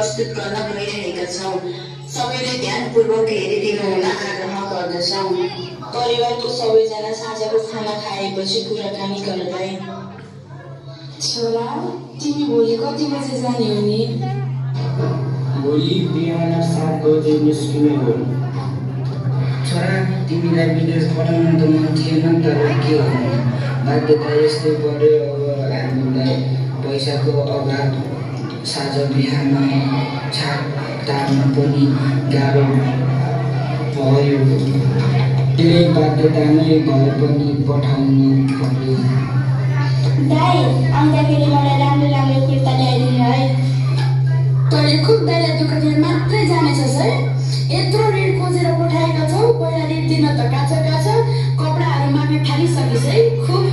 प्रस्तुत गर्न गइरहेका छौँ। सबैले ध्यानपूर्वक हेरिदिनु हुन आग्रह गर्दछौँ। परिवारको सबैजना साँझको खाना खाएपछि कुराकानी गर्दै, छोरा तिमी भोलि कति बजे जाने हो नि? भोलि बिहान 7 बजे निस्किने हो। छोरा तिमीलाई विदेश पठाउन त मन थिएन, तर के गर्नु, बाध्यता यस्तै पर्यो। अब हामीलाई पैसाको अभाव, साँझ बिहान छाप तार्न पनि गाह्रो भयो। त्यही बाध्यतामै घर पनि पठाउनु पर्यो। दाइ आउँदाखेरि मलाई राम्रो राम्रो कुर्ता ल्याइदिनु है। तैँले खुब दाइलाई दुःख दिएर मात्रै जानेछस् है। यत्रो ऋण खोजेर पठाएका छौ, पहिला ऋण दिन त काछ कपडाहरू माग्न थालिसकिस् है। खुब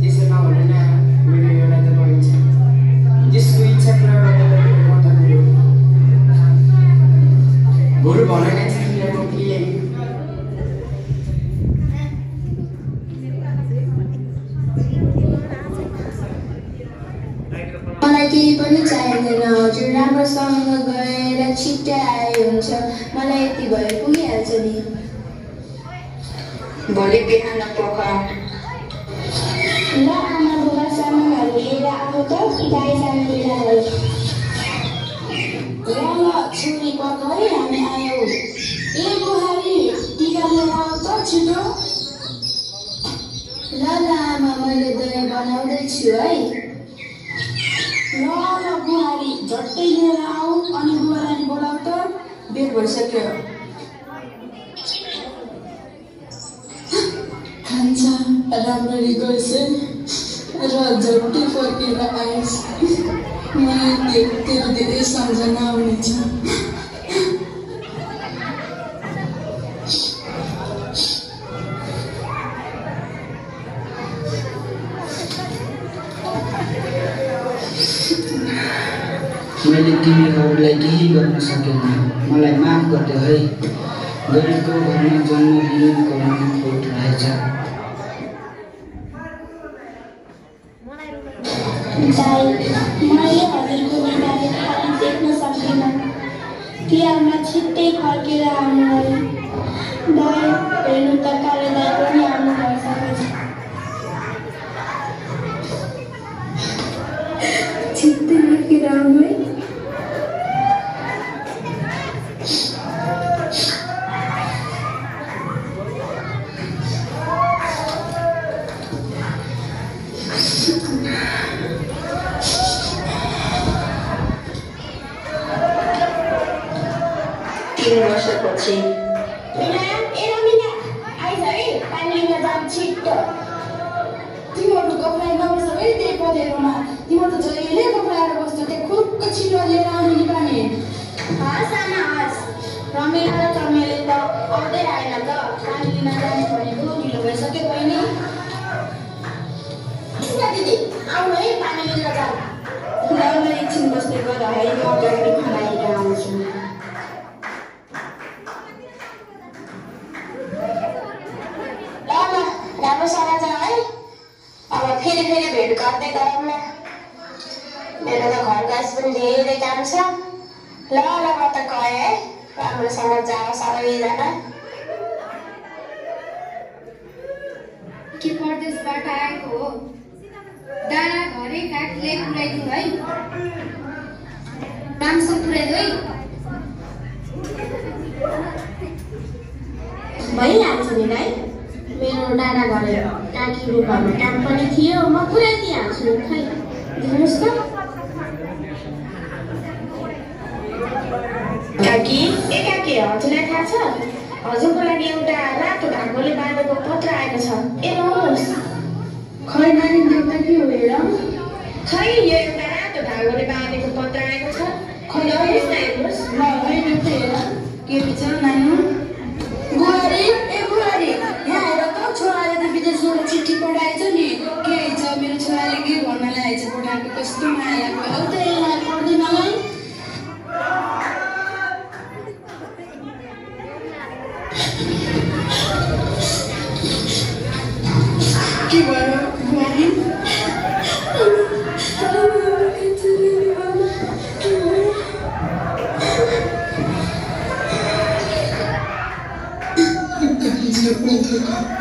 त्यसो नहुने न, मेरो एउटा त बहिनी छ, त्यसको इच्छा पुरा गर्दा म त बरु भनेर चिठी ल्याउनु कि मलाई केही पनि चाहिँदैन हजुर, राम्रोसँग गएर छिट्टै आए हुन्छ। मलाई यति भए पुगिहाल्छ नि। भोलि बिहान पख ल आमा बुबा सामानहरू लिएर आऊ त, दाइ जानु बेला भयो। ल छोरी पख है, हामी आयौँ। ए बुहारी टिका लिएर आऊ त छिटो। ल आमा मैले दही बनाउँदैछु है। ल बुहारी झट्टै लिएर आऊ, अनि बुवालाई बोलाऊ त, बेर भइसक्यो। खान्छ राम्ररी गएछ र झट्टै फर्केर आएछ। मलाई तेरो धेरै सम्झना आउनेछ। मैले तिमीहरूलाई केही गर्न सकेन, मलाई माफ गरिदेऊ है। गरिबको घरमा जन्म लिनु कमाउनु खोट रहेछ। दाइ मैले हजुरको बिमारी खाली देख्न सक्दिनँ। तिहारमा छिट्टै फर्केर आउनु है। दाइ हेर्नु त काले दाइ पनि आउनु भइसकेछ। छिट्टै फर्केर आउनु है। वर्षपछि तिमीहरू कपडा नबस्छ है त्यही पँधेरोमा। तिमीहरू त जहिले कपडाएर बस्छ, त्यो खुक्क छिटो लिएर आउनु नि पानी। हस् आमा हस्, रमेला र चमेली त आउँदै आएन त। पानी लिन जानु भनेको ढिलो भइसक्यो बहिनी। दिदी आउनु है, पानी लिन जाऊ। ल एकछिन बस्दै गर है, म अगाडि खाना लिएर आउँछु। राम्रोसँग जाऊ है। अब फेरि भेट गर्दै गरौँ न। मेरो त घर गाँस पनि धेरै काम छ। ल म त गएँ है। राम्रोसँग जाऊ सबैजना। के परदेशबाट आएको हो? डाँडा घरै काठले पुऱ्याइदिनु है। राम्रोसँग पुऱ्याइदिनु है। भइहाल्छ नि दाइ। मेरो डाँडा घर काकीको घरमा काम पनि थियो, म पुऱ्याइदिइहाल्छु। खै दिनुहोस् त। काकी ए काकी, हजुरलाई थाहा छ? हजुरको लागि एउटा रातो धागोले बाँधेको पत्र आएको छ। ए लाउनुहोस्। खै नानी देउता के हो हेर। खै यो एउटा रातो धागोले बाँधेको पत्र आएको छ। खै हेर्नुहोस् न, हेर्नुहोस्। ल है देउता हेर के छ नानी। बुहारी ए बुहारी, यहाँ हेर त, छोराले त विदेशबाट चिठी पठाएछ नि। के छ मेरो छोराले के भन्न ल्याएछ पठाएको, कस्तो माया लाग्यो। अब त यसलाई पढ्दैन है। के भयो बुहारी? नानी